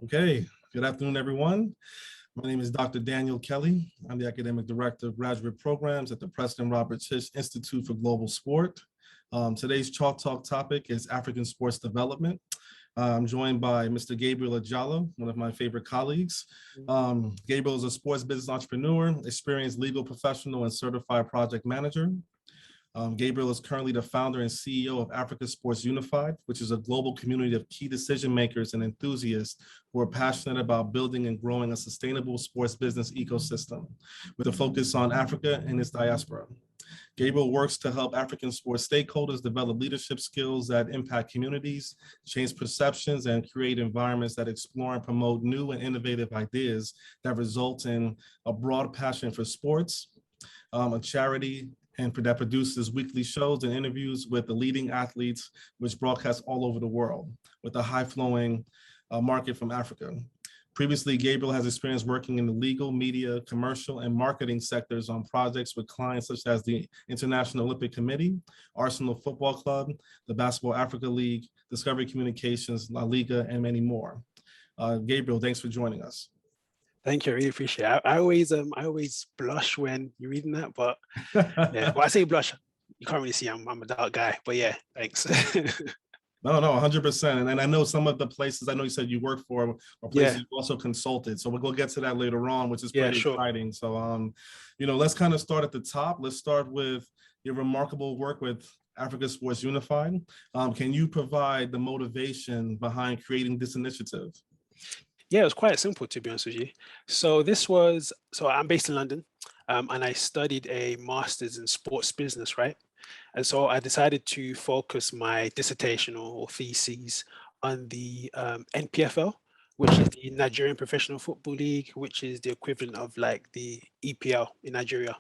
Okay, good afternoon, everyone. My name is Dr. Daniel Kelly. I'm the Academic Director of Graduate Programs at the Preston Robert Tisch Institute for Global Sport. Today's Chalk Talk topic is African sports development. I'm joined by Mr. Gabriel Ajala, one of my favorite colleagues. Gabriel is a sports business entrepreneur, experienced legal professional, and certified project manager. Gabriel is currently the founder and CEO of Africa Sports Unified, which is a global community of key decision makers and enthusiasts who are passionate about building and growing a sustainable sports business ecosystem with a focus on Africa and its diaspora. Gabriel works to help African sports stakeholders develop leadership skills that impact communities, change perceptions, and create environments that explore and promote new and innovative ideas that result in a broad passion for sports, a charity, and that produces weekly shows and interviews with the leading athletes, which broadcasts all over the world with a high-flowing market from Africa. Previously, Gabriel has experience working in the legal, media, commercial, and marketing sectors on projects with clients such as the International Olympic Committee, Arsenal Football Club, the Basketball Africa League, Discovery Communications, La Liga, and many more. Gabriel, thanks for joining us. Thank you, I really appreciate it. I always blush when you're reading that, but yeah, when I say blush, you can't really see I'm a dark guy, but yeah, thanks. No, 100%. And I know some of the places, I know you said you work for, or places you also consulted. So we'll get to that later on, which is pretty exciting. So, let's kind of start at the top. Let's start with your remarkable work with Africa Sports Unified. Can you provide the motivation behind creating this initiative? Yeah, it was quite simple, to be honest with you. So I'm based in London, and I studied a master's in sports business, right? And so I decided to focus my dissertation or theses on the NPFL, which is the Nigerian Professional Football League, which is the equivalent of like the EPL in Nigeria.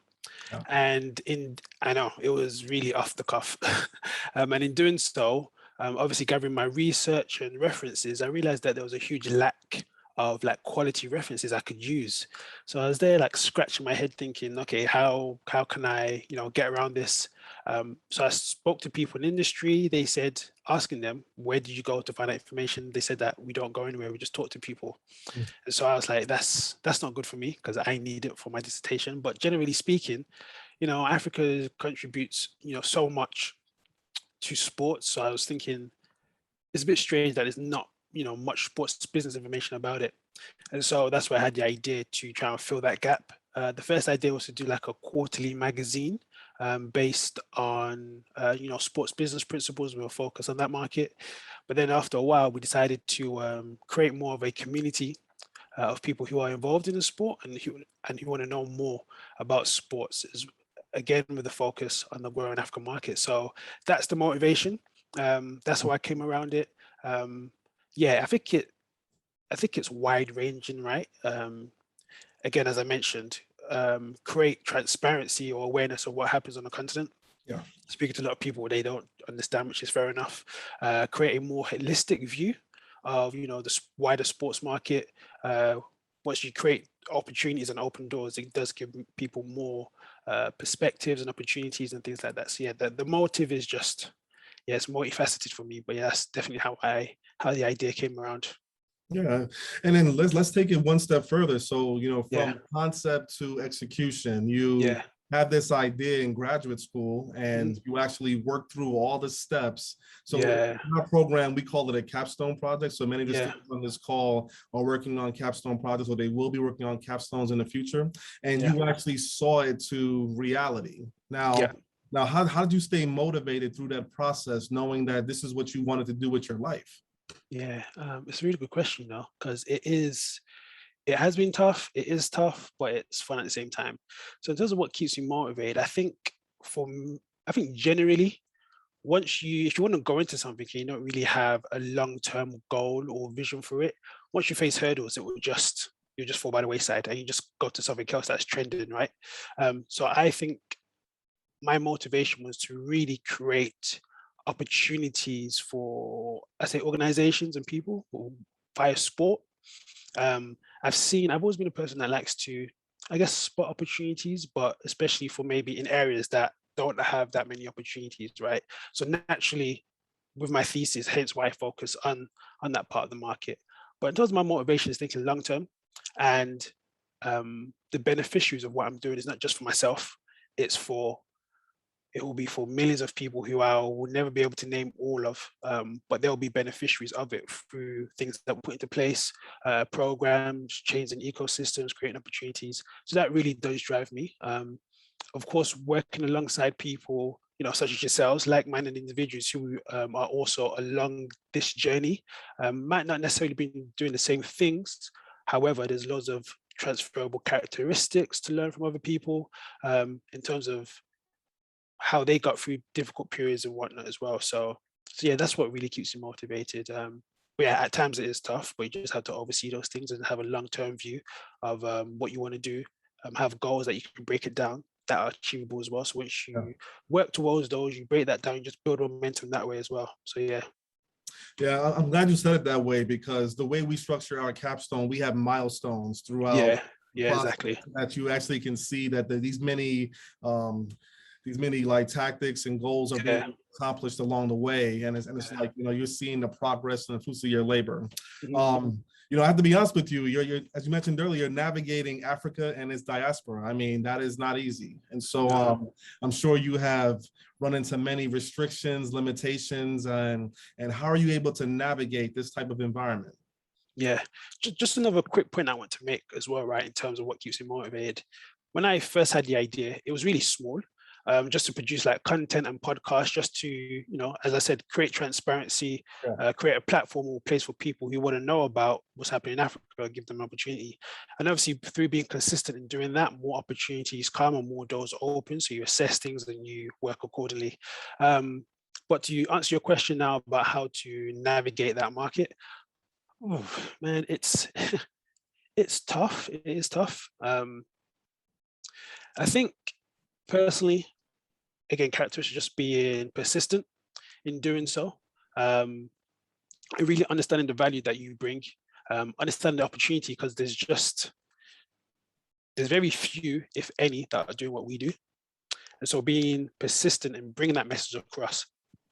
Yeah. And I know it was really off the cuff. And in doing so, obviously gathering my research and references, I realized that there was a huge lack of like quality references I could use. So I was there like scratching my head thinking, okay, how can I, get around this? So I spoke to people in industry. They said, asking them, where did you go to find that information? They said that we don't go anywhere, we just talk to people. And so I was like, that's not good for me because I need it for my dissertation. But generally speaking, Africa contributes, so much to sports. So I was thinking, it's a bit strange that there's not much sports business information about it. And so that's why I had the idea to try and fill that gap. The first idea was to do like a quarterly magazine based on sports business principles. We were focused on that market. But then after a while, we decided to create more of a community of people who are involved in the sport and who want to know more about sports, again with the focus on the growing African market. So that's the motivation. That's how I came around it. Yeah, I think it's wide ranging, right? Again, as I mentioned, create transparency or awareness of what happens on the continent. Yeah. Speaking to a lot of people, they don't understand, which is fair enough. Create a more holistic view of, the wider sports market. Once you create opportunities and open doors, it does give people more perspectives and opportunities and things like that. So yeah, the motive is just, it's multifaceted for me, but yeah, that's definitely how the idea came around. Yeah, and then let's take it one step further. So, from concept to execution, you had this idea in graduate school and you actually worked through all the steps. So in our program, we call it a capstone project. So many of the students on this call are working on capstone projects, or they will be working on capstones in the future. And you actually saw it to reality. Now, how did you stay motivated through that process, knowing that this is what you wanted to do with your life? Yeah, it's a really good question, because it has been tough. It is tough, but it's fun at the same time. So in terms of what keeps me motivated, I think generally, if you want to go into something and you don't really have a long-term goal or vision for it, once you face hurdles, you'll just fall by the wayside and you just go to something else that's trending, right? So I think my motivation was to really create opportunities for, organizations and people via sport. I've always been a person that likes to, spot opportunities, but especially for maybe in areas that don't have that many opportunities, right? So naturally, with my thesis, hence why I focus on that part of the market. But in terms of my motivation is thinking long term, and the beneficiaries of what I'm doing is not just for myself, it will be for millions of people who I will never be able to name all of, but they'll be beneficiaries of it through things that we put into place, programs, changing ecosystems, creating opportunities. So that really does drive me. Of course, working alongside people, such as yourselves, like-minded individuals who are also along this journey, might not necessarily be doing the same things. However, there's lots of transferable characteristics to learn from other people in terms of how they got through difficult periods and whatnot as well. So yeah, that's what really keeps you motivated. But yeah, at times it is tough, but you just have to oversee those things and have a long-term view of what you want to do. Have goals that you can break it down that are achievable as well. So once you work towards those, you break that down, you just build momentum that way as well. So yeah. Yeah, I'm glad you said it that way, because the way we structure our capstone, we have milestones throughout. Yeah, exactly. That you actually can see that these many like tactics and goals are being accomplished along the way, and it's like you're seeing the progress and the fruits of your labor. I have to be honest with you. You're as you mentioned earlier, navigating Africa and its diaspora. I mean, that is not easy, and so I'm sure you have run into many restrictions, limitations, and how are you able to navigate this type of environment? Yeah, just another quick point I want to make as well, right, in terms of what keeps me motivated. When I first had the idea, it was really small. Just to produce like content and podcasts, just to, as I said, create transparency, create a platform or place for people who want to know about what's happening in Africa, give them an opportunity. And obviously through being consistent in doing that, more opportunities come and more doors open. So you assess things and you work accordingly. But to answer your question now about how to navigate that market, oh man, it's tough. It is tough. I think personally, again, characteristics just being persistent in doing so, and really understanding the value that you bring, understand the opportunity, because there's very few, if any, that are doing what we do. And so being persistent and bringing that message across.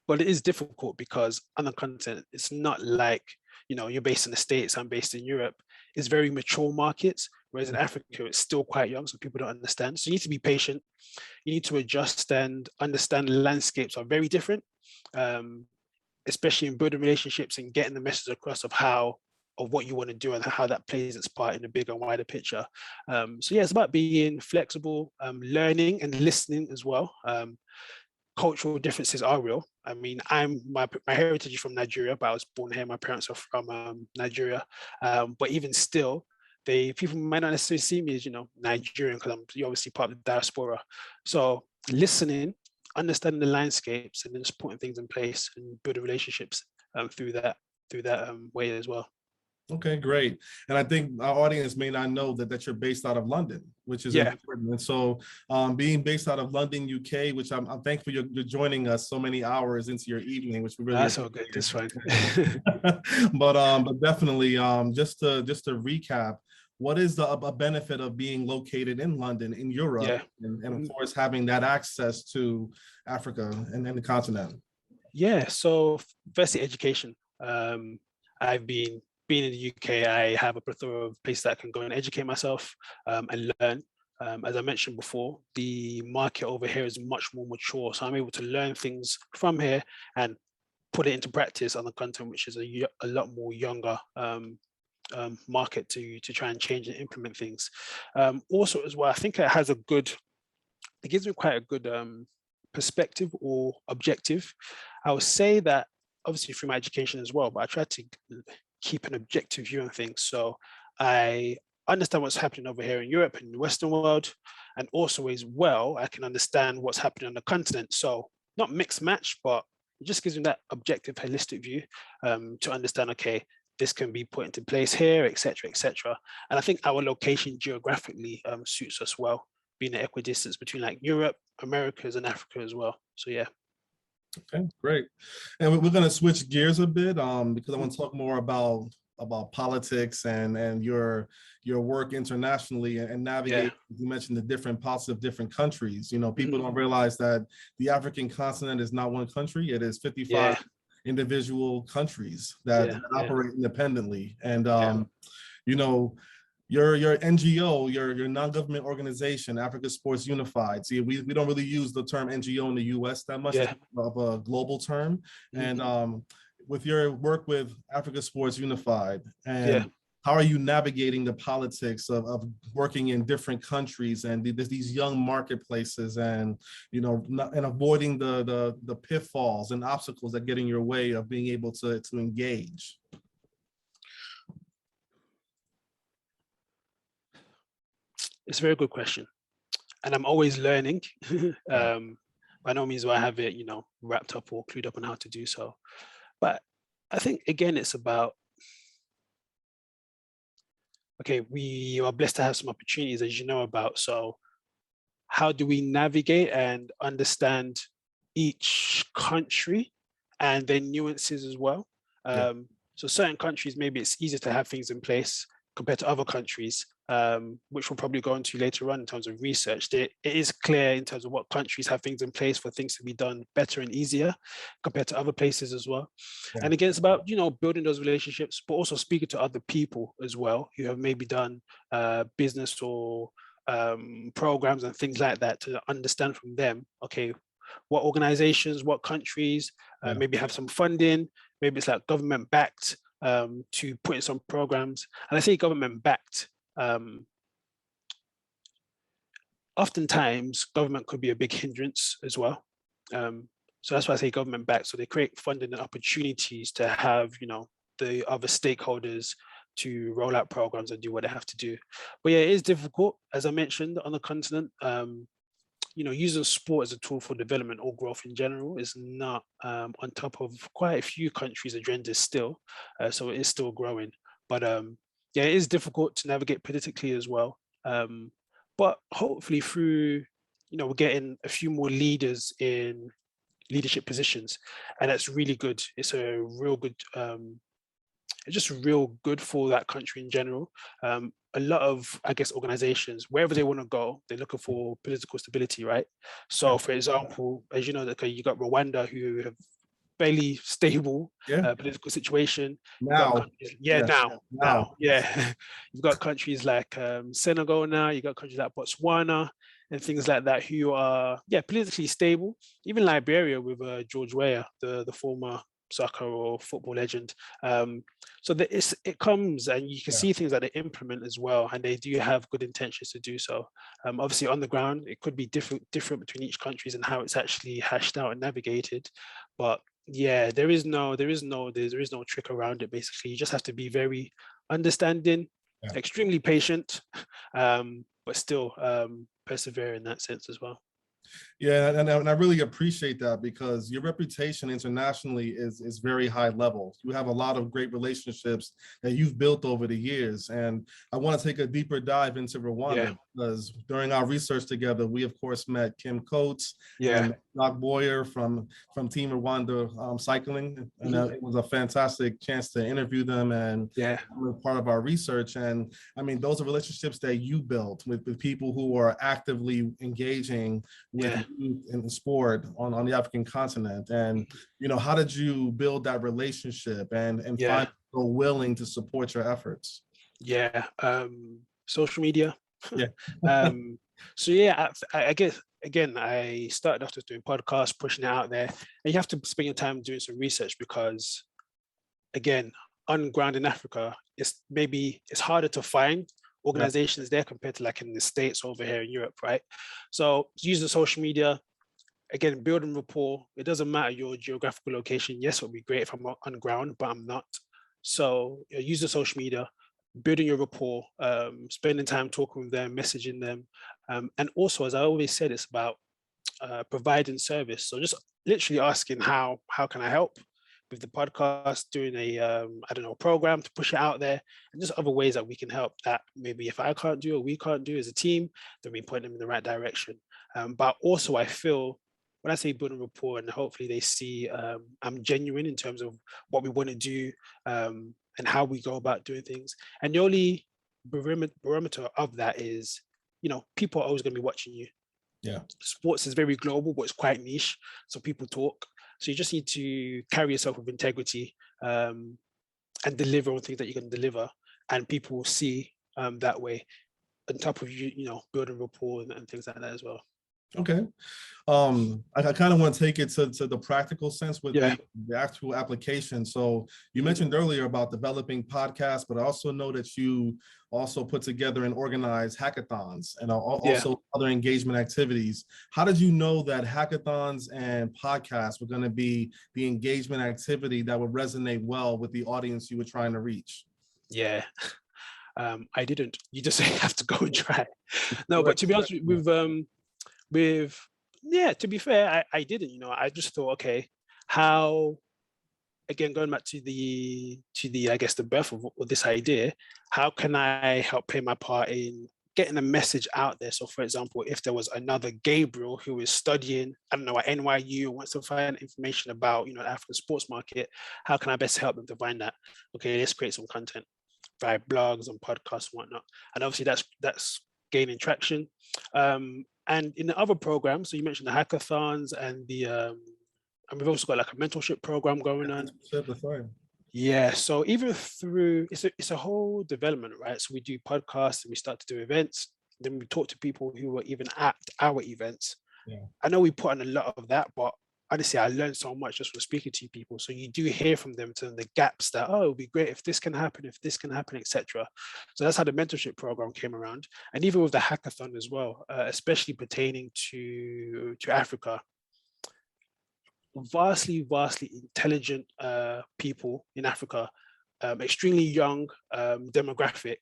But it is difficult because on the content, it's not like, you're based in the States, I'm based in Europe. It's very mature markets, whereas in Africa, it's still quite young, so people don't understand. So you need to be patient. You need to adjust and understand the landscapes are very different, especially in building relationships and getting the message across of what you want to do and how that plays its part in the bigger and wider picture. So yeah, it's about being flexible, learning and listening as well. Cultural differences are real. I mean, my heritage is from Nigeria, but I was born here. My parents are from Nigeria. But even still, people might not necessarily see me as, Nigerian, because I'm obviously part of the diaspora. So listening, understanding the landscapes, and then just putting things in place and building relationships through that way as well. Okay, great. And I think our audience may not know that you're based out of London, which is important. And so being based out of London, UK, which I'm thankful you're joining us so many hours into your evening, which we really That's all good. That's fine. but definitely just to recap, what is a benefit of being located in London, in Europe, and of course having that access to Africa and the continent? Yeah, so firstly, education. I've been in the UK, I have a plethora of places that I can go and educate myself and learn. As I mentioned before, the market over here is much more mature, so I'm able to learn things from here and put it into practice on the content, which is a lot more younger market to try and change and implement things. Also as well, I think it gives me quite a good perspective or objective. I would say that obviously through my education as well, but I try to keep an objective view on things. So I understand what's happening over here in Europe and in the Western world, and also as well, I can understand what's happening on the continent. So not mixed match, but it just gives me that objective, holistic view to understand, okay, this can be put into place here, etc., etc. And I think our location geographically suits us well, being at equidistance between like Europe, Americas, and Africa as well. So yeah. Okay, great. And we're going to switch gears a bit because I want to talk more about politics and your work internationally and navigate. You mentioned the different parts of different countries. People don't realize that the African continent is not one country. It is 55 individual countries that operate independently. And, you know, your NGO, your non-government organization, Africa Sports Unified. See, we don't really use the term NGO in the US that much. It's of a global term. And with your work with Africa Sports Unified, and how are you navigating the politics of working in different countries and these young marketplaces, and and avoiding the pitfalls and obstacles that get in your way of being able to engage? It's a very good question, and I'm always learning. By no means do I have it, wrapped up or clued up on how to do so. But I think, again, it's about, okay, we are blessed to have some opportunities, as you know about. So how do we navigate and understand each country and their nuances as well? So certain countries, maybe it's easier to have things in place compared to other countries, which we'll probably go into later on in terms of research. It is clear in terms of what countries have things in place for things to be done better and easier compared to other places as well. And again, it's about, building those relationships, but also speaking to other people as well who have maybe done business or programs and things like that, to understand from them, okay, what organizations, what countries maybe have some funding, maybe it's like government backed, to put in some programs. And I say government backed, oftentimes government could be a big hindrance as well. So that's why I say government backed. So they create funding and opportunities to have, the other stakeholders to roll out programs and do what they have to do. But yeah, it is difficult, as I mentioned, on the continent. Using sport as a tool for development or growth in general is not on top of quite a few countries' agendas still. So it is still growing. But yeah, it is difficult to navigate politically as well. But hopefully through, we're getting a few more leaders in leadership positions, and that's really good. It's a real good, it's just real good for that country in general. A lot of, I guess, organizations, wherever they want to go, they're looking for political stability, right? So for example, as you know, you got Rwanda, who have fairly stable political situation. Now. Now. You've got countries like Senegal now, you've got countries like Botswana and things like that who are, politically stable. Even Liberia with George Weah, the former soccer or football legend. So it comes, and you can see things that they implement as well, and they do have good intentions to do so. Obviously on the ground, it could be different between each countries and how it's actually hashed out and navigated. But yeah, there is no trick around it. Basically, you just have to be very understanding, extremely patient, but still persevere in that sense as well. Yeah, and I really appreciate that, because your reputation internationally is very high level. You have a lot of great relationships that you've built over the years. And I want to take a deeper dive into Rwanda, because during our research together, we of course met Kim Coates and Doc Boyer from Team Rwanda cycling. And it was a fantastic chance to interview them and part of our research. And I mean, those are relationships that you built with people who are actively engaging with youth in sport on the African continent. And how did you build that relationship and find people willing to support your efforts? Social media. So I guess, again, I started off just doing podcasts, pushing it out there, and you have to spend your time doing some research, because again, on ground in Africa, it's harder to find organizations there compared to like in the States over here in Europe, right? So using social media, again, building rapport. It doesn't matter your geographical location. Yes, it would be great if I'm on ground, but I'm not. So use the social media, building your rapport, spending time talking with them, messaging them. And also, as I always said, it's about providing service. So just literally asking how can I help with the podcast, doing a program to push it out there, and just other ways that we can help, that maybe if I can't do or we can't do as a team, then we point them in the right direction. But also, I feel when I say building rapport, and hopefully they see I'm genuine in terms of what we want to do and how we go about doing things. And the only barometer of that is, people are always going to be watching you. Sports is very global, but it's quite niche. So people talk. So you just need to carry yourself with integrity, and deliver on things that you can deliver, and people will see that way, on top of you know, building rapport and things like that as well. Okay. I kind of want to take it to the practical sense with Yeah. the actual application. So you mentioned earlier about developing podcasts, but I also know that you also put together and organize hackathons and also other engagement activities. How did you know that hackathons and podcasts were going to be the engagement activity that would resonate well with the audience you were trying to reach? Yeah. I didn't. You just have to go and try. No, but Correct. to be honest with yeah, to be fair, I didn't. You know, I just thought, okay, how, again, going back to the I guess the birth of this idea, how can I help play my part in getting a message out there? So for example, if there was another Gabriel who is studying, I don't know, at NYU, wants to find information about, you know, the African sports market, how can I best help them to find that? Okay, let's create some content via blogs and podcasts and whatnot. And obviously that's gaining traction. And in the other programs, so you mentioned the hackathons and the and we've also got like a mentorship program going on. Yeah, so even through, it's a whole development, right? So we do podcasts and we start to do events. Then we talk to people who were even at our events. Yeah. I know we put on a lot of that, but honestly, I learned so much just from speaking to people. So you do hear from them to the gaps that, oh, it would be great if this can happen, etc. So that's how the mentorship program came around. And even with the hackathon as well, especially pertaining to Africa, vastly intelligent people in Africa, extremely young demographic,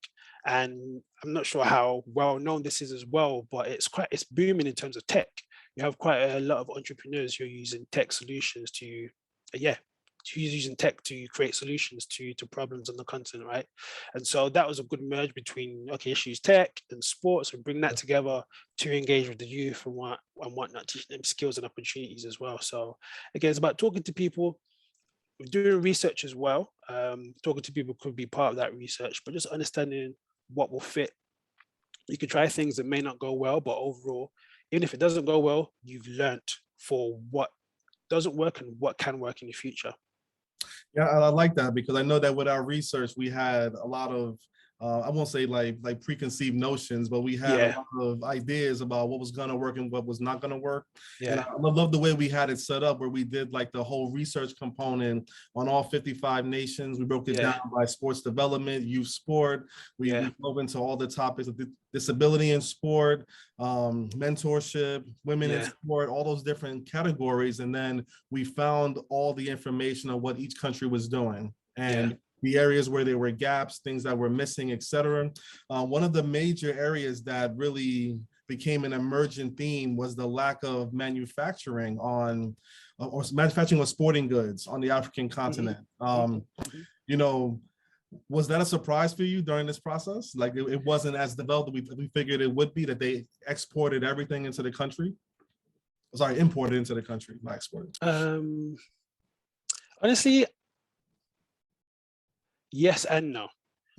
and I'm not sure how well known this is as well, but it's booming in terms of tech. You have quite a lot of entrepreneurs who are using tech solutions to who's using tech to create solutions to problems on the continent, right? And so that was a good merge between, okay, let's use tech and sports and bring that together to engage with the youth and whatnot, teaching them skills and opportunities as well. So again, it's about talking to people, doing research as well. Talking to people could be part of that research, but just understanding what will fit. You could try things that may not go well, but overall, even if it doesn't go well, you've learned for what doesn't work and what can work in the future. Yeah, I like that because I know that with our research, we had a lot of, I won't say like preconceived notions, but we had a lot of ideas about what was going to work and what was not going to work. Yeah. And I love the way we had it set up where we did like the whole research component on all 55 nations. We broke it down by sports development, youth sport. We dove into all the topics of disability in sport, mentorship, women in sport, all those different categories. And then we found all the information on what each country was doing. And the areas where there were gaps, things that were missing, etc. One of the major areas that really became an emergent theme was the lack of manufacturing on, or manufacturing of sporting goods on the African continent. You know, was that a surprise for you during this process? Like it wasn't as developed as we figured it would be, that they exported everything into the country? Sorry, imported into the country, not exported. Honestly, yes and no.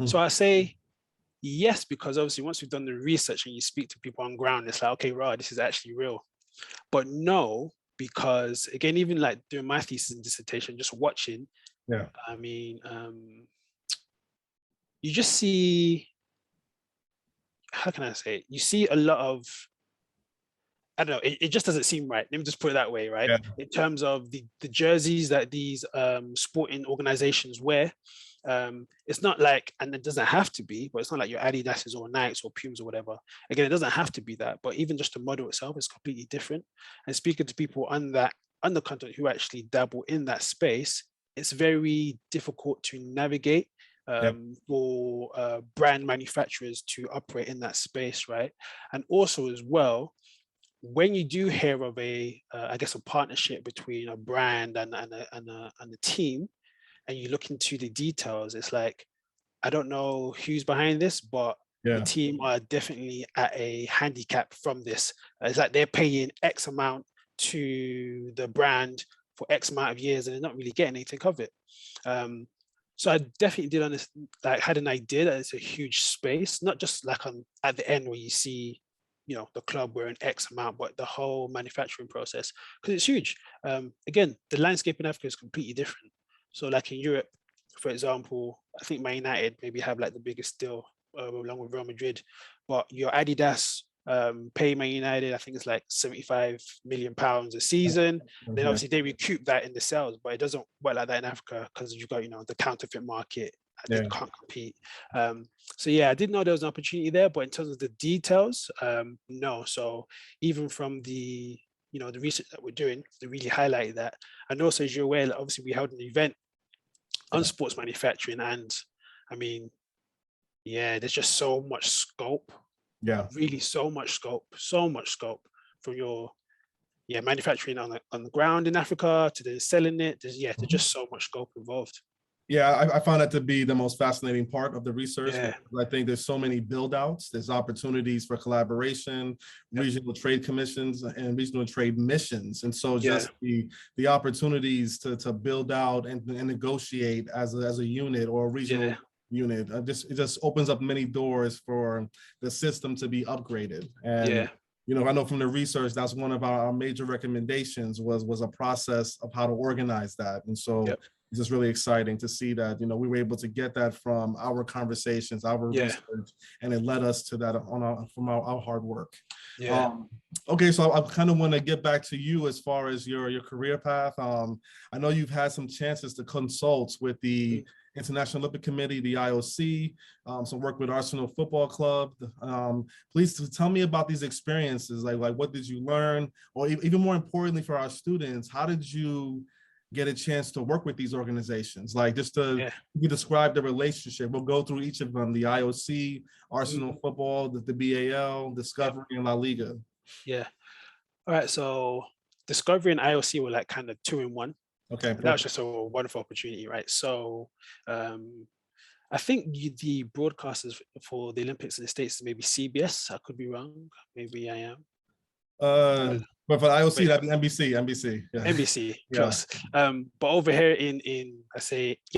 So I say yes, because obviously once we've done the research and you speak to people on ground, it's like, okay, right, this is actually real. But no, because again, even like doing my thesis and dissertation, just watching, I mean, you just see, how can I say it? You see a lot of, I don't know, it just doesn't seem right. Let me just put it that way, right? In terms of the jerseys that these sporting organizations wear, it's not like, and it doesn't have to be, but it's not like your Adidas's or Nikes or Pumas or whatever. Again, it doesn't have to be that, but even just the model itself is completely different. And speaking to people on the content who actually dabble in that space, it's very difficult to navigate for brand manufacturers to operate in that space, right? And also as well, when you do hear of I guess a partnership between a brand and a team, and you look into the details, it's like, I don't know who's behind this, but the team are definitely at a handicap from this. It's like they're paying X amount to the brand for X amount of years and they're not really getting anything of it. So I definitely did understand, like, had an idea that it's a huge space, not just like at the end where you see, the club were an X amount, but the whole manufacturing process, because it's huge. Again, the landscape in Africa is completely different. So like in Europe, for example, I think Man United maybe have like the biggest deal along with Real Madrid, but your Adidas pay Man United, I think it's like 75 million pounds a season. Then obviously they recoup that in the sales, but it doesn't work like that in Africa because you've got, the counterfeit market. They can't compete. So yeah, I didn't know there was an opportunity there, but in terms of the details, no. So even from the the research that we're doing, they really highlighted that. And also, as you're aware, obviously we held an event on sports manufacturing, and I mean, yeah, there's just so much scope. Yeah, really so much scope from your manufacturing on the ground in Africa to then selling it. There's just so much scope involved. Yeah, I found that to be the most fascinating part of the research. Yeah. I think there's so many build outs, there's opportunities for collaboration, regional trade commissions and regional trade missions. And so just the opportunities to build out and negotiate as a unit or a regional unit, it just opens up many doors for the system to be upgraded. And I know from the research, that's one of our major recommendations was a process of how to organize that. And so it's just really exciting to see that, we were able to get that from our conversations, our research, and it led us to that from our hard work. Okay, so I kind of want to get back to you as far as your career path. I know you've had some chances to consult with the International Olympic Committee, the IOC, some work with Arsenal Football Club. Please tell me about these experiences. Like what did you learn? Or even more importantly for our students, how did you get a chance to work with these organizations? Like just to describe the relationship. We'll go through each of them, the IOC, Arsenal Football, the BAL, Discovery, and La Liga. Yeah. All right, so Discovery and IOC were like kind of 2-in-1. Okay. That was just a wonderful opportunity, right? So I think the broadcasters for the Olympics in the States is maybe CBS. I could be wrong. Maybe I am. But for IOC, that'd be NBC. Yeah. NBC, close. But over here in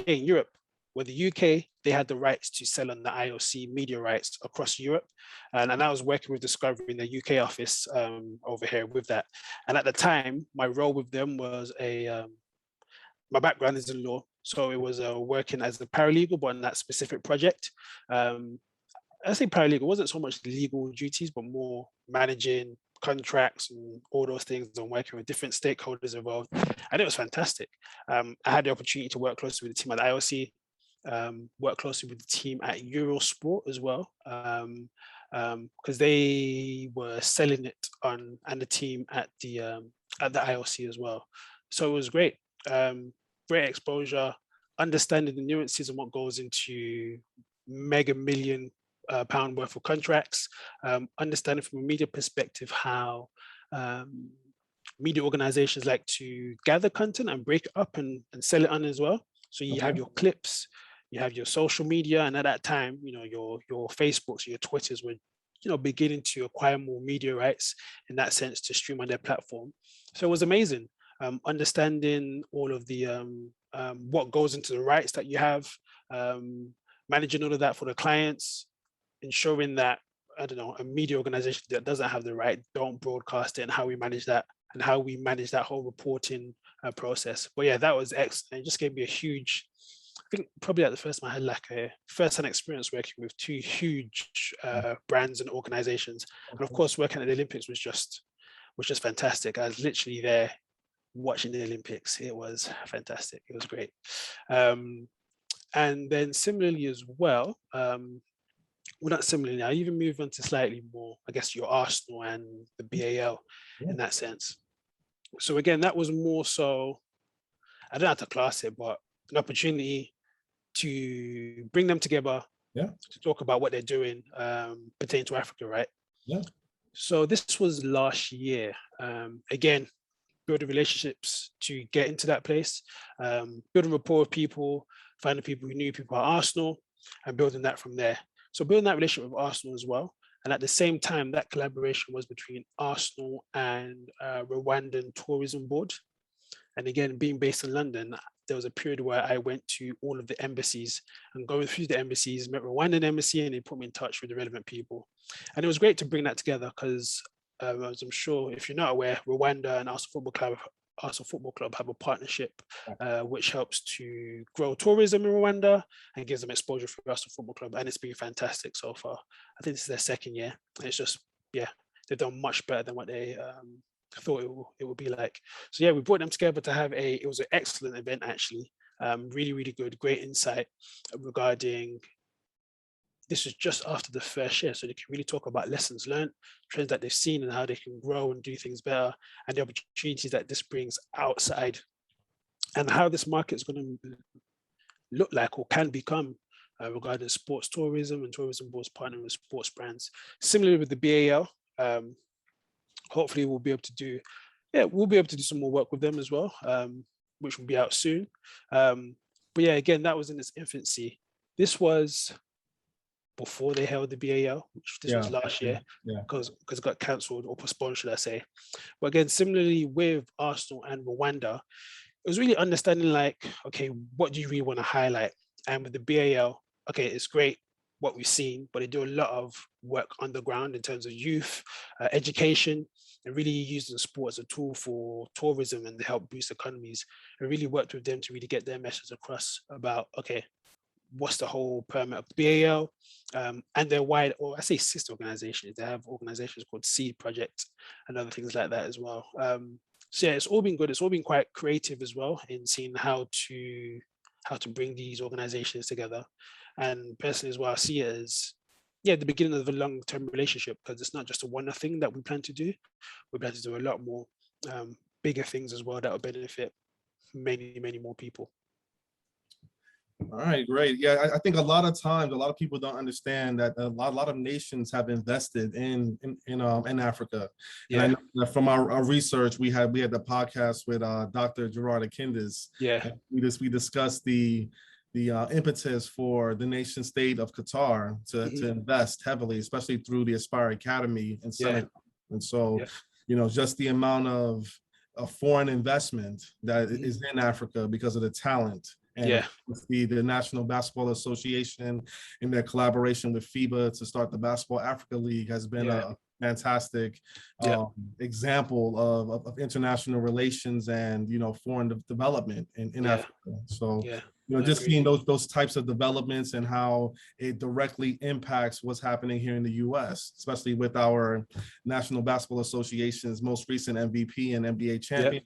Europe, where the UK, they had the rights to sell on the IOC media rights across Europe. And I was working with Discovery in the UK office over here with that. And at the time, my role with them was my background is in law. So it was working as a paralegal, but on that specific project. I say paralegal, it wasn't so much legal duties, but more managing contracts and all those things and working with different stakeholders involved. And it was fantastic. I had the opportunity to work closely with the team at IOC, work closely with the team at Eurosport as well, because they were selling it on, and the team at the IOC as well. So it was great. Great exposure, understanding the nuances and what goes into mega million pound worth of contracts, understanding from a media perspective how media organizations like to gather content and break it up and sell it on as well. So you have your clips, you have your social media, and at that time, your Facebooks, your Twitters were beginning to acquire more media rights in that sense to stream on their platform. So it was amazing. Understanding all of the what goes into the rights that you have, managing all of that for the clients, ensuring that, I don't know, a media organization that doesn't have the right, don't broadcast it, and how we manage that and how we manage that whole reporting process. But yeah, that was excellent. It just gave me a huge, I think probably at the first time I had like a first-hand experience working with two huge brands and organizations. And of course, working at the Olympics was just fantastic. I was literally there watching the Olympics. It was fantastic. It was great. And then similarly as well, well, not similarly, I even move on to slightly more, I guess, your Arsenal and the BAL in that sense. So again, that was more so, I don't have to class it, but an opportunity to bring them together, to talk about what they're doing pertaining to Africa, right? So this was last year. Again, building relationships to get into that place, building rapport with people, finding people who knew people at Arsenal, and building that from there. So building that relationship with Arsenal as well. And at the same time, that collaboration was between Arsenal and Rwandan Tourism Board. And again, being based in London, there was a period where I went to all of the embassies, and going through the embassies, met Rwandan embassy, and they put me in touch with the relevant people. And it was great to bring that together because, as I'm sure if you're not aware, Rwanda and Arsenal Football Club have a partnership which helps to grow tourism in Rwanda and gives them exposure for Arsenal Football Club, and it's been fantastic so far. I think this is their second year, and it's just, yeah, they've done much better than what they thought it would be like. So yeah, we brought them together to have it was an excellent event actually. Really, really good, great insight regarding, this was just after the first year, so they can really talk about lessons learned, trends that they've seen and how they can grow and do things better, and the opportunities that this brings outside, and how this market is going to look like or can become regarding sports tourism and tourism boards partnering with sports brands. Similarly with the BAL, hopefully we'll be able to do some more work with them as well, which will be out soon. But yeah, again, that was in its infancy. This was before they held the BAL, which this was last year, because it got cancelled or postponed, should I say. But again, similarly with Arsenal and Rwanda, it was really understanding like, okay, what do you really want to highlight? And with the BAL, okay, it's great what we've seen, but they do a lot of work on the ground in terms of youth, education, and really using sport as a tool for tourism and to help boost economies. I really worked with them to really get their message across about, okay, what's the whole permit of the BAL, and their wide, or I say sister organizations. They have organizations called Seed Project and other things like that as well. So yeah, it's all been good. It's all been quite creative as well in seeing how to bring these organizations together. And personally as well, I see it as, yeah, the beginning of a long-term relationship, because it's not just a one-off thing that we plan to do. We plan to do a lot more bigger things as well that will benefit many, many more people. All right, great. Yeah, I think a lot of times, a lot of people don't understand that a lot of nations have invested in Africa. Yeah. And I know that from our research, we had the podcast with Dr. Gerard Akindes. Yeah. We discussed the impetus for the nation state of Qatar to invest heavily, especially through the Aspire Academy in Senegal. And so, you know, just the amount of foreign investment that is in Africa because of the talent. And the National Basketball Association in their collaboration with FIBA to start the Basketball Africa League has been a fantastic example of international relations and, you know, foreign development in Africa. So, you know, just seeing those types of developments and how it directly impacts what's happening here in the US, especially with our National Basketball Association's most recent MVP and NBA champion.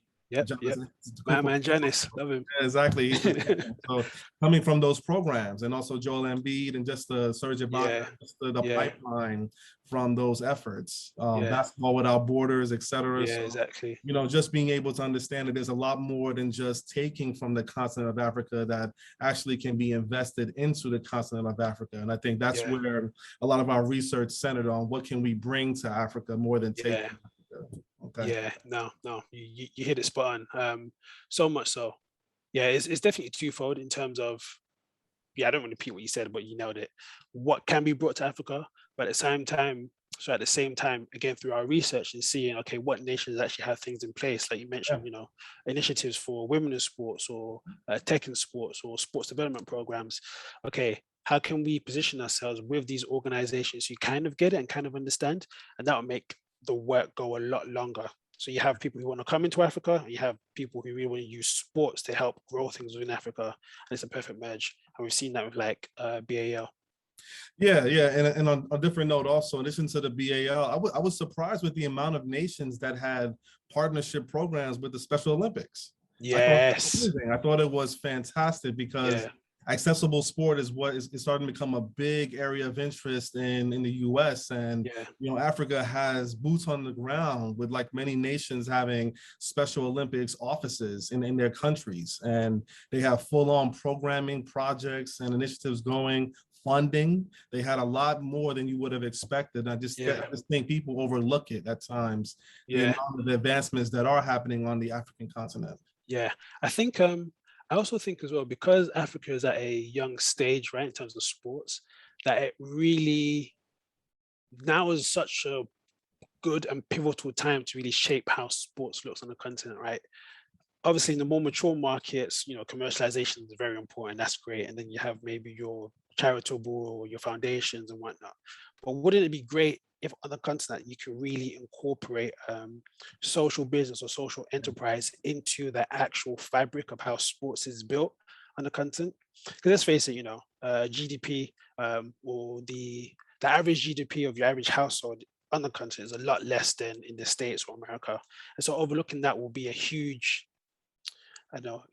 My man Giannis, love him. Exactly. So coming from those programs, and also Joel Embiid and just the Serge Ibaka, the pipeline from those efforts, Basketball Without Borders, etc. Yeah, exactly. You know, just being able to understand that there's a lot more than just taking from the continent of Africa that actually can be invested into the continent of Africa. And I think that's where a lot of our research centered on what can we bring to Africa more than take from Africa. Okay. Yeah, no, you hit it spot on. So much so. Yeah, it's definitely twofold in terms of, I don't want to repeat what you said, but you nailed it. What can be brought to Africa, but at the same time, again, through our research and seeing, okay, what nations actually have things in place, like you mentioned, you know, initiatives for women in sports or tech in sports or sports development programs. Okay, how can we position ourselves with these organizations who kind of get it and kind of understand, and that will make the work go a lot longer. So you have people who want to come into Africa, and you have people who really want to use sports to help grow things within Africa, and it's a perfect merge. And we've seen that with like BAL. And on a different note, also in addition to the BAL, I was surprised with the amount of nations that had partnership programs with the Special Olympics. Yes, I thought it was fantastic because accessible sport is what is starting to become a big area of interest in the US. And, you know, Africa has boots on the ground with, like many nations, having Special Olympics offices in their countries. And they have full-on programming projects and initiatives going, funding. They had a lot more than you would have expected. I just think people overlook it at times, the amount of advancements that are happening on the African continent. Yeah, I think I also think as well, because Africa is at a young stage, right, in terms of sports, that it really now is such a good and pivotal time to really shape how sports looks on the continent, right? obviously in the more mature markets, commercialization is very important. That's great. And then you have maybe your charitable or your foundations and whatnot. But wouldn't it be great if on the continent you can really incorporate social business or social enterprise into the actual fabric of how sports is built on the continent? Because let's face it, GDP or the average GDP of your average household on the continent is a lot less than in the States or America. And so overlooking that will be a huge,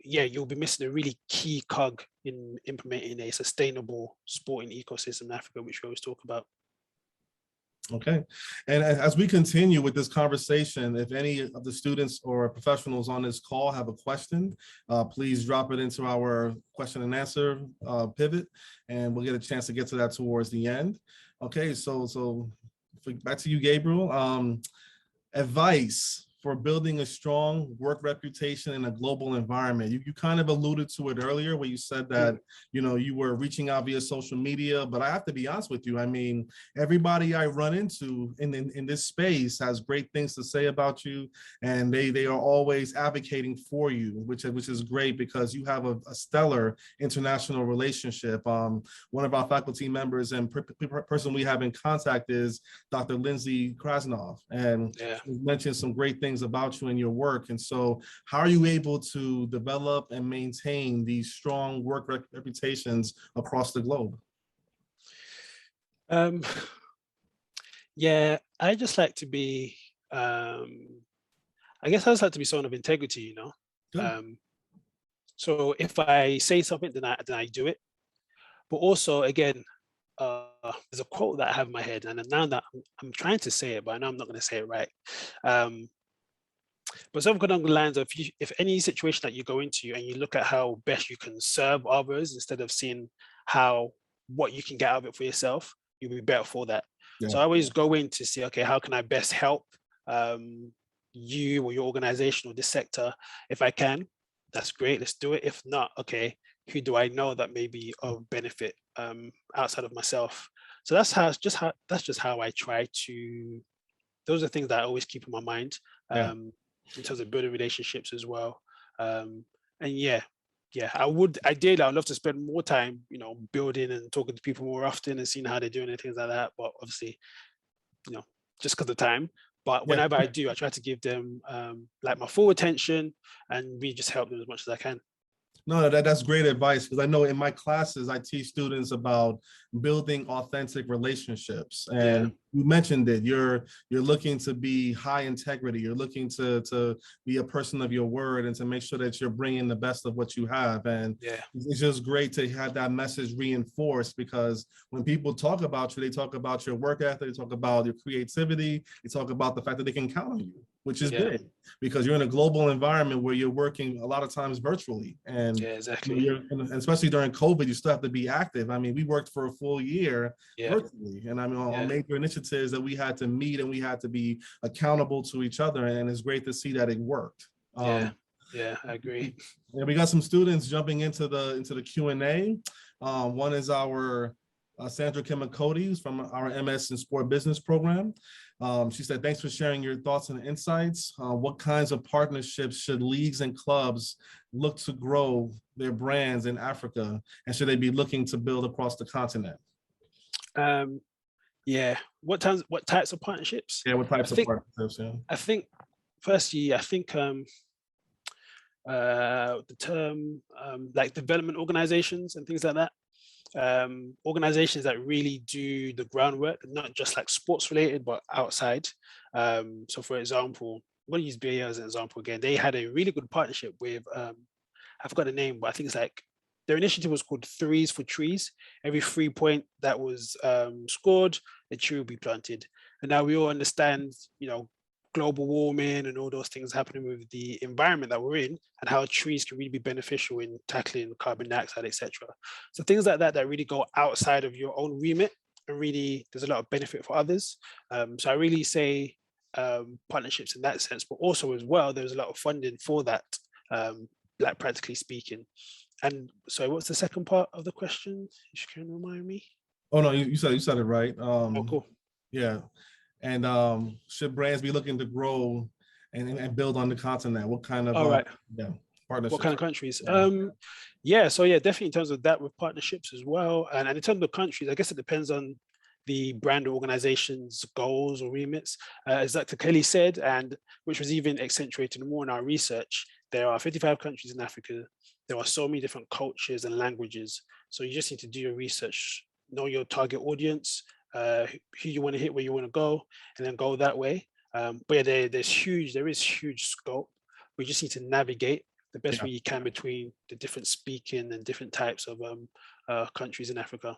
you'll be missing a really key cog in implementing a sustainable sporting ecosystem in Africa, which we always talk about. Okay. And as we continue with this conversation, if any of the students or professionals on this call have a question, please drop it into our question and answer pivot, and we'll get a chance to get to that towards the end. Okay, so back to you, Gabriel. Advice for building a strong work reputation in a global environment. You kind of alluded to it earlier where you said that, you were reaching out via social media, but I have to be honest with you. I mean, everybody I run into in this space has great things to say about you, and they are always advocating for you, which is great because you have a stellar international relationship. One of our faculty members and person we have in contact is Dr. Lindsay Krasnov, and she mentioned some great things about you and your work. And so how are you able to develop and maintain these strong work reputations across the globe? I just like to be, I guess I just like to be someone of integrity, so if I say something, then I do it. But also, again, there's a quote that I have in my head, and now that I'm trying to say it, but I know I'm not going to say it right. But something along the lines of, if any situation that you go into and you look at how best you can serve others instead of seeing what you can get out of it for yourself, you'll be better for that. Yeah. So I always go in to see, okay, how can I best help you or your organization or this sector? If I can, that's great, let's do it. If not, okay, who do I know that may be of benefit outside of myself? So that's just how I try to. Those are things that I always keep in my mind. In terms of building relationships as well. And I would love to spend more time, building and talking to people more often and seeing how they're doing and things like that. But obviously, just because of time. But whenever I do, I try to give them like my full attention and really just help them as much as I can. No, that's great advice, because I know in my classes, I teach students about building authentic relationships. And you mentioned it, you're looking to be high integrity. You're looking to be a person of your word and to make sure that you're bringing the best of what you have. And it's just great to have that message reinforced, because when people talk about you, they talk about your work ethic, they talk about your creativity, they talk about the fact that they can count on you, which is big, because you're in a global environment where you're working a lot of times virtually. And exactly. And especially during COVID, you still have to be active. I mean, we worked for a full year virtually, and I mean, on major initiatives that we had to meet and we had to be accountable to each other. And it's great to see that it worked. I agree. And we got some students jumping into the Q&A. One is our Sandra Kimikoti from our MS in Sport Business program. She said, thanks for sharing your thoughts and insights. What kinds of partnerships should leagues and clubs look to grow their brands in Africa? And should they be looking to build across the continent? What types of partnerships? Yeah, what types of partnerships? Yeah. I think, firstly, the term like development organizations and things like that. Organizations that really do the groundwork, not just like sports related, but outside. So for example, I'm going to use BA as an example again. They had a really good partnership with, I forgot the name, but I think it's like, their initiative was called Threes for Trees. Every 3 point that was scored, a tree will be planted. And now we all understand, global warming and all those things happening with the environment that we're in, and how trees can really be beneficial in tackling carbon dioxide, etc. So things like that really go outside of your own remit, and really there's a lot of benefit for others. So I really say partnerships in that sense, but also as well, there's a lot of funding for that, like practically speaking. And so what's the second part of the question? If you can remind me. Oh no, you said it right. Oh, cool. Yeah. And should brands be looking to grow and build on the continent? What kind of? All right. Yeah. What kind of partnerships? countries? Yeah. Yeah, so yeah, definitely in terms of that with partnerships as well. And in terms of countries, I guess it depends on the brand or organization's goals or remits. As Dr. Kelly said, and which was even accentuated more in our research, there are 55 countries in Africa. There are so many different cultures and languages. So you just need to do your research, know your target audience, who you want to hit, where you want to go, and then go that way. But yeah, there is huge scope. We just need to navigate the best Yeah. way you can between the different speaking and different types of countries in Africa.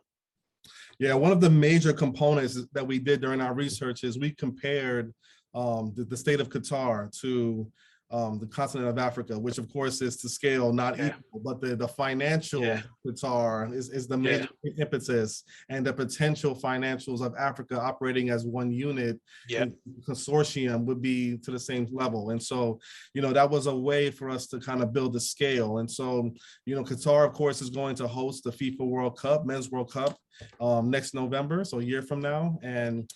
Yeah, one of the major components that we did during our research is we compared the state of Qatar to the continent of Africa, which of course is to scale not equal, but the financial Qatar is the major impetus, and the potential financials of Africa operating as one unit in consortium would be to the same level. And so, that was a way for us to kind of build the scale. And so, Qatar, of course, is going to host the FIFA World Cup, Men's World Cup, next November, so a year from now. And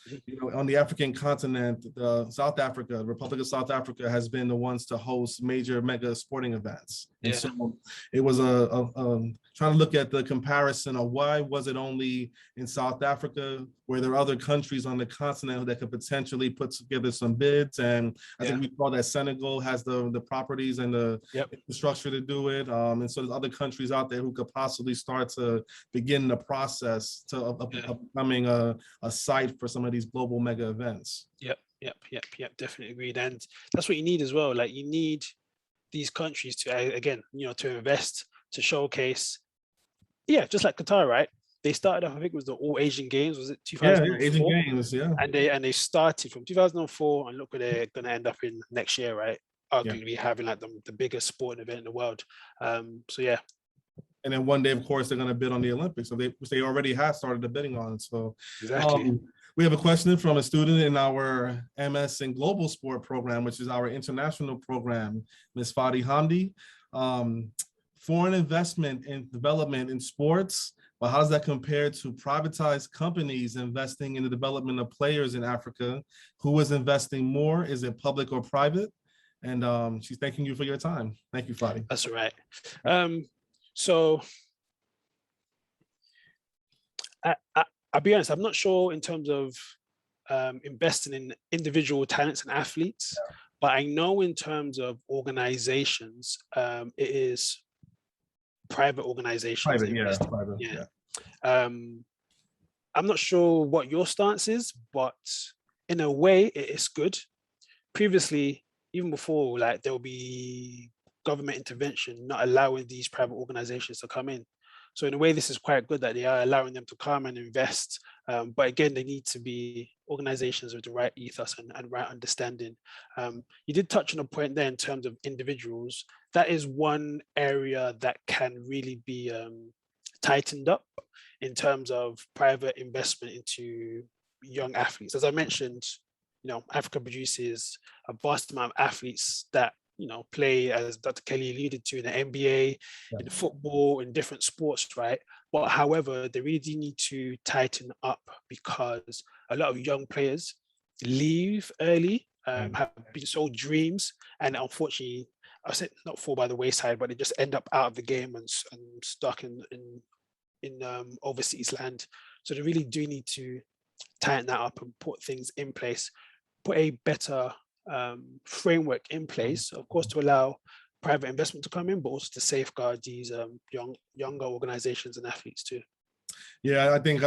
on the African continent, South Africa, the Republic of South Africa, has been the ones to host major mega sporting events. And so it was trying to look at the comparison of why was it only in South Africa, where there are other countries on the continent that could potentially put together some bids. And I think we saw that Senegal has the properties and the infrastructure to do it. And so there's other countries out there who could possibly start to begin the process of becoming a site for some of these global mega events. Yep, definitely agreed. And that's what you need as well. Like, you need these countries to, again, to invest, to showcase. Yeah, just like Qatar, right? They started off, I think it was the All Asian Games, was it 2004? Yeah, Asian Games, yeah. And they started from 2004, and look where they're going to end up in next year, right? Arguably having like the biggest sporting event in the world. So yeah. And then one day, of course, they're going to bid on the Olympics, so which they already have started the bidding on. So exactly. We have a question from a student in our MS in Global Sport program, which is our international program, Ms. Fadi Hamdi. Foreign investment in development in sports, but how does that compare to privatized companies investing in the development of players in Africa? Who is investing more? Is it public or private? And she's thanking you for your time. Thank you, Fadi. That's all right. So I'll be honest, I'm not sure in terms of investing in individual talents and athletes, but I know in terms of organizations, it is private organizations. Private. I'm not sure what your stance is, but in a way it is good. Previously, even before, like, there will be government intervention not allowing these private organizations to come in. So in a way, this is quite good that they are allowing them to come and invest. But again, they need to be organizations with the right ethos and right understanding. You did touch on a point there in terms of individuals. That is one area that can really be tightened up in terms of private investment into young athletes. As I mentioned, Africa produces a vast amount of athletes that play, as Dr. Kelly alluded to, in the NBA, in football, in different sports, right? But however, they really need to tighten up, because a lot of young players leave early, have been sold dreams, and unfortunately, I said not fall by the wayside, but they just end up out of the game and stuck in overseas land. So they really do need to tighten that up and put things in place, put a better framework in place, of course, to allow private investment to come in, but also to safeguard these younger organizations and athletes too. Yeah, I think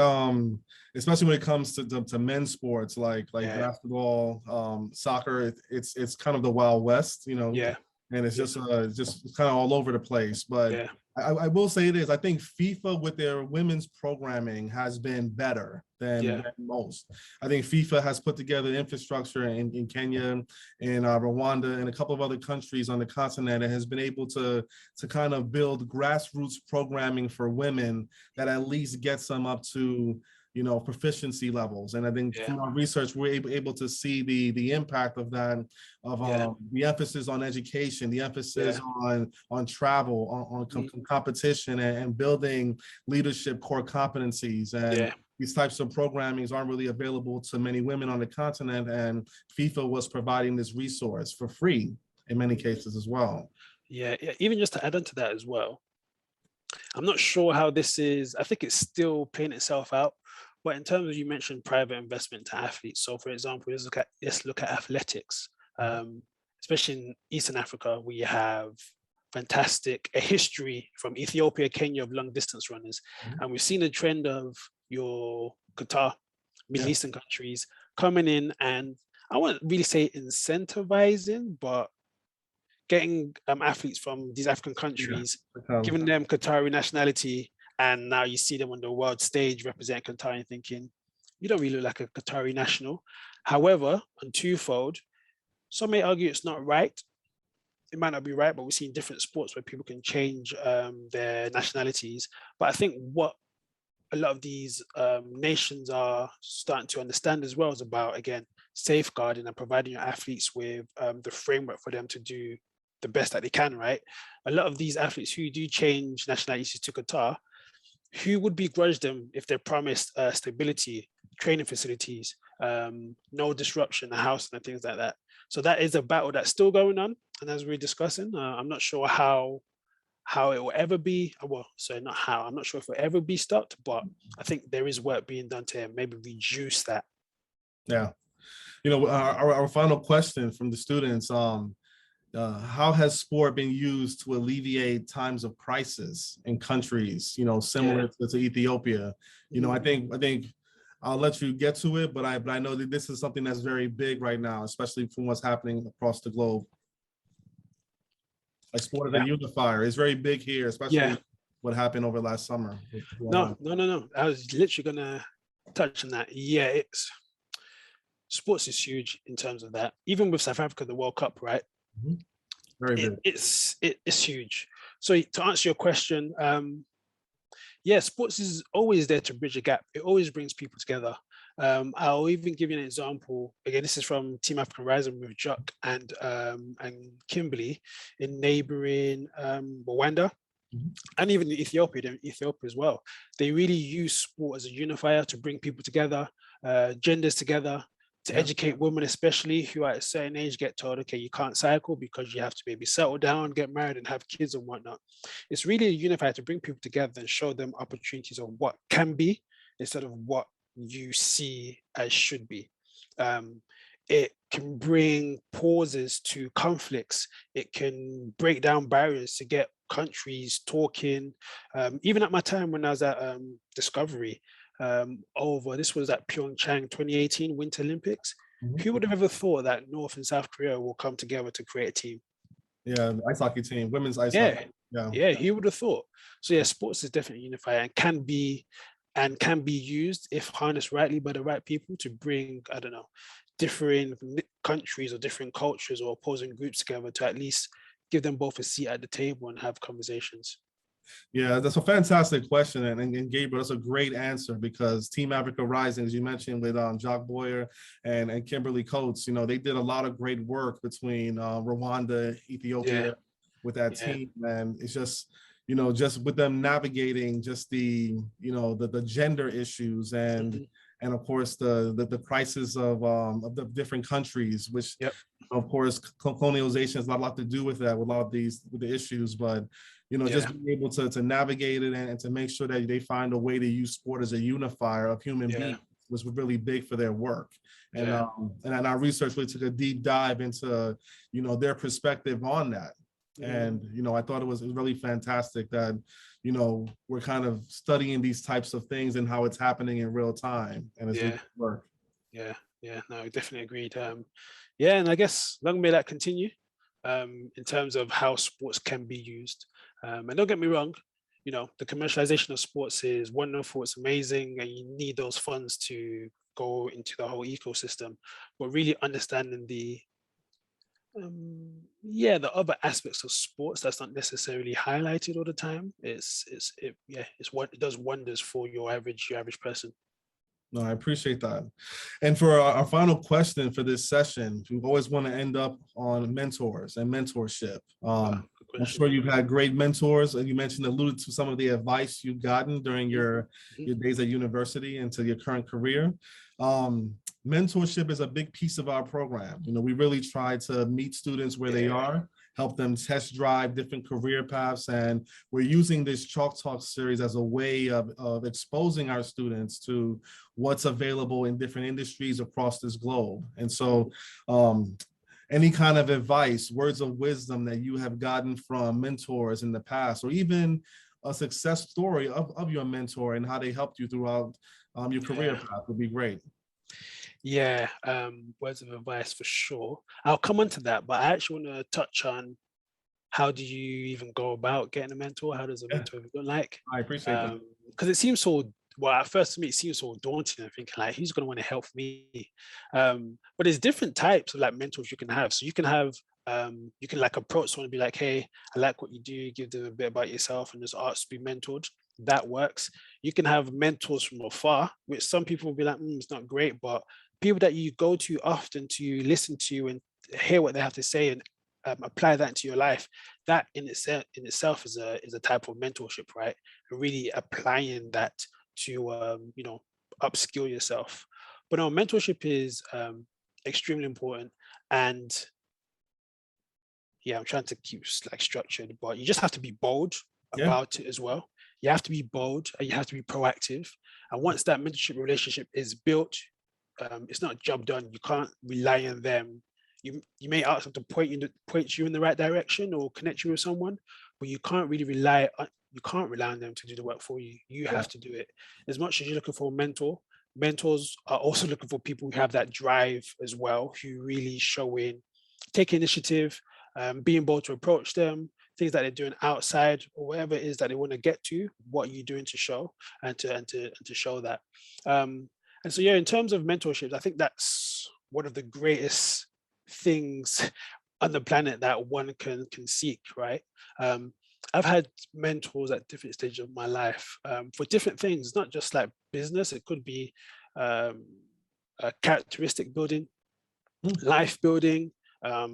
especially when it comes to men's sports like basketball, soccer, it's kind of the Wild West, and it's just kind of all over the place. But I will say this: I think FIFA with their women's programming has been better than most. I think FIFA has put together infrastructure in Kenya, in Rwanda, and a couple of other countries on the continent, and has been able to kind of build grassroots programming for women that at least gets them up to proficiency levels. And I think from our research, we're able to see the impact of that, of the emphasis on education, the emphasis on travel, on competition, and building leadership core competencies. And these types of programmings aren't really available to many women on the continent, and FIFA was providing this resource for free in many cases as well. Yeah, yeah. Even just to add on to that as well, I'm not sure how this is. I think it's still playing itself out. But in terms of, you mentioned private investment to athletes. So for example, let's look at athletics, um, especially in Eastern Africa, we have a history from Ethiopia, Kenya, of long distance runners. Mhm. And we've seen a trend of your Qatar, Middle Yeah. Eastern countries coming in, and I wouldn't really say incentivizing, but getting athletes from these African Yeah. countries, Become, giving them Qatari nationality, and now you see them on the world stage representing Qatar and thinking, you don't really look like a Qatari national. However, on twofold, some may argue it's not right. It might not be right, but we've seen different sports where people can change their nationalities. But I think what a lot of these nations are starting to understand as well is about, again, safeguarding and providing your athletes with the framework for them to do the best that they can, right? A lot of these athletes who do change nationalities to Qatar, who would begrudge them if they're promised stability, training facilities, no disruption, a house and things like that. So that is a battle that's still going on. And as we're discussing, I'm not sure how it will ever be, well, so not how, I'm not sure if it will ever be stopped, but I think there is work being done to maybe reduce that. yeah. Our final question from the students, how has sport been used to alleviate times of crisis in countries, similar to Ethiopia? I think I'll let you get to it, but I know that this is something that's very big right now, especially from what's happening across the globe. Like sport as a unifier is very big here, especially what happened over last summer. No. I was literally gonna touch on that. Yeah, sports is huge in terms of that. Even with South Africa, the World Cup, right? Mhm. Very big. It's huge. So to answer your question, yeah, sports is always there to bridge a gap. It always brings people together. I'll even give you an example. Again, this is from Team African Rising with Jock and Kimberly in neighboring Rwanda. Mhm. And even in Ethiopia as well. They really use sport as a unifier to bring people together, genders together, to educate women, especially who at a certain age get told, okay, you can't cycle because you have to maybe settle down, get married and have kids and whatnot. It's really a unifier to bring people together and show them opportunities of what can be instead of what you see as should be. It can bring pauses to conflicts. It can break down barriers to get countries talking. Even at my time when I was at Discovery, this was at Pyeongchang 2018 Winter Olympics. Mhm. Who would have ever thought that North and South Korea will come together to create a team? Yeah, the ice hockey team, women's ice Yeah, hockey. Yeah. yeah, who would have thought? So yeah, sports is definitely unifier and can be used if harnessed rightly by the right people to bring, I don't know, different countries or different cultures or opposing groups together to at least give them both a seat at the table and have conversations. Yeah, that's a fantastic question. And Gabriel, that's a great answer because Team Africa Rising, as you mentioned with Jock Boyer and Kimberly Coates, they did a lot of great work between Rwanda, Ethiopia with that team. And it's just, just with them navigating just the gender issues and of course the crisis of the different countries, which of course colonialization has a lot to do with that, with a lot of with the issues, but just being able to navigate it and to make sure that they find a way to use sport as a unifier of human beings was really big for their work. And our research really took a deep dive into their perspective on that. And I thought it was really fantastic that we're kind of studying these types of things and how it's happening in real time, and it's really work. No, definitely agreed. And I guess long may that continue in terms of how sports can be used. And don't get me wrong, the commercialization of sports is wonderful, it's amazing, and you need those funds to go into the whole ecosystem. But really understanding the other aspects of sports that's not necessarily highlighted all the time. It does wonders for your average person. No, I appreciate that. And for our final question for this session, we always want to end up on mentors and mentorship. I'm sure you've had great mentors, and you alluded to some of the advice you've gotten during your days at university and to your current career. Mentorship is a big piece of our program. We really try to meet students where they are help them test drive different career paths. And we're using this Chalk Talk series as a way of exposing our students to what's available in different industries across this globe. And so any kind of advice, words of wisdom that you have gotten from mentors in the past, or even a success story of your mentor and how they helped you throughout your career path would be great. Yeah, words of advice for sure. I'll come on to that, but I actually want to touch on how do you even go about getting a mentor? How does a mentor even look like? I appreciate that. Because it seems so, well, at first to me, it seems so daunting. I'm thinking like, who's going to want to help me? But there's different types of like mentors you can have. So you can have, you can like approach someone and be like, hey, I like what you do, give them a bit about yourself and just ask to be mentored. That works. You can have mentors from afar, which some people will be like, it's not great, but people that you go to often to listen to and hear what they have to say and apply that into your life, that in itself is a type of mentorship, right? And really applying that to you know, upskill yourself. But no, mentorship is extremely important. And yeah, I'm trying to keep like structured, but you just have to be bold about it as well. You have to be bold and you have to be proactive. And once that mentorship relationship is built, it's not a job done. You can't rely on them. You may ask them to point you in the right direction or connect you with someone, but you can't really rely on them to do the work for you. You have to do it. As much as you're looking for a mentor, mentors are also looking for people who have that drive as well, who really take initiative, being bold to approach them, things that they're doing outside or whatever it is that they want to get to, what you're doing to show and to show that. And so, yeah, in terms of mentorships, I think that's one of the greatest things on the planet that one can seek, right? I've had mentors at different stages of my life for different things, not just like business. It could be a characteristic building, life building,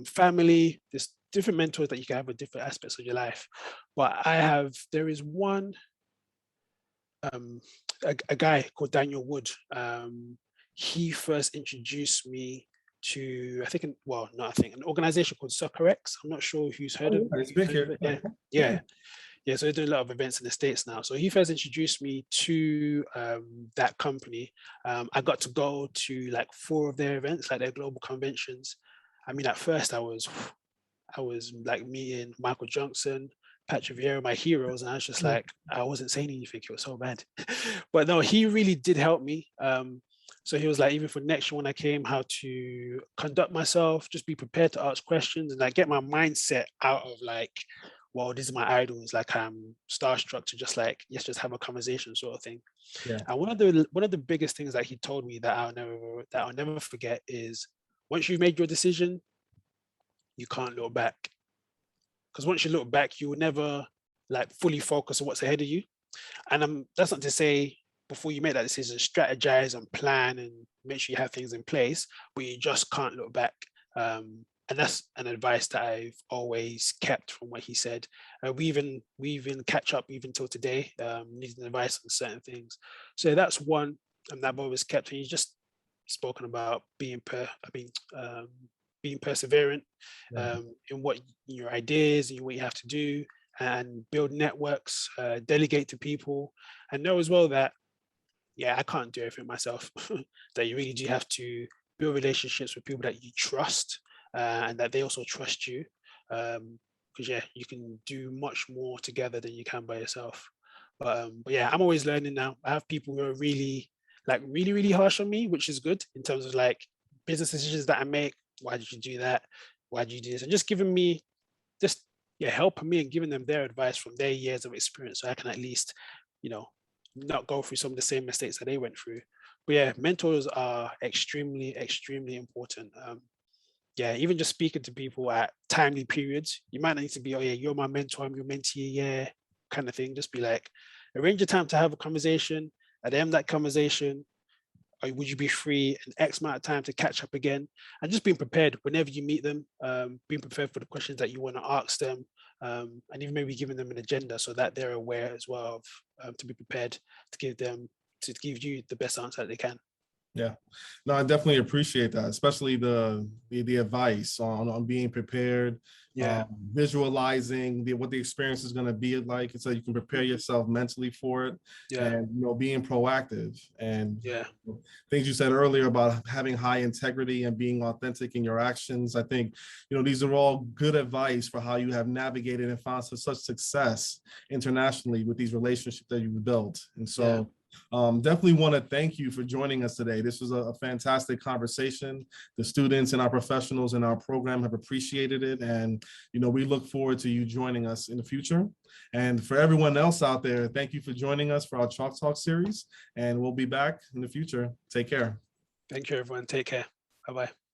family. There's different mentors that you can have with different aspects of your life. But there is one a guy called Daniel Wood. He first introduced me to, an organization called SoccerX. I'm not sure who's heard of it. Yeah. So they're doing a lot of events in the States now. So he first introduced me to that company. I got to go to like 4 of their events, like their global conventions. I mean, at first I was like meeting Michael Johnson, Patrick Vieira, my heroes, and I was just like, I wasn't saying anything. It was so bad. But no, he really did help me. So he was like, even for next year when I came, how to conduct myself, just be prepared to ask questions and like get my mindset out of like, well, this is my idols, like I'm starstruck to just like, let's just have a conversation sort of thing. Yeah. And one of the biggest things that he told me that I'll never forget is once you've made your decision, you can't look back. Because once you look back, you will never like fully focus on what's ahead of you. And that's not to say before you make that decision, strategize and plan and make sure you have things in place, but you just can't look back. And that's an advice that I've always kept from what he said. We even catch up even till today, needing advice on certain things. So that's one that I've always kept. And you just spoken about being perseverant in what your ideas and what you have to do, and build networks, delegate to people, and know as well that I can't do everything myself. That you really do have to build relationships with people that you trust, and that they also trust you, because you can do much more together than you can by yourself. But yeah, I'm always learning now. I have people who are really harsh on me, which is good in terms of like business decisions that I make. Why did you do that? Why did you do this? And just giving me helping me and giving them their advice from their years of experience, so I can at least, not go through some of the same mistakes that they went through. But yeah, mentors are extremely, extremely important. Even just speaking to people at timely periods. You might not need to be, oh yeah, you're my mentor, I'm your mentee, kind of thing. Just be like, arrange a time to have a conversation. At the end of that conversation, would you be free an X amount of time to catch up again? And just being prepared whenever you meet them, being prepared for the questions that you want to ask them, and even maybe giving them an agenda so that they're aware as well of, to be prepared to give you the best answer that they can. Yeah, no, I definitely appreciate that, especially the advice on being prepared, Yeah, visualizing what the experience is going to be like, so you can prepare yourself mentally for it, yeah, and being proactive, and yeah, things you said earlier about having high integrity and being authentic in your actions. I think these are all good advice for how you have navigated and found such success internationally with these relationships that you've built. And yeah. so definitely want to thank you for joining us today. This was a fantastic conversation. The students and our professionals in our program have appreciated it. And, we look forward to you joining us in the future. And for everyone else out there, thank you for joining us for our Chalk Talk series. And we'll be back in the future. Take care. Thank you, everyone. Take care. Bye-bye.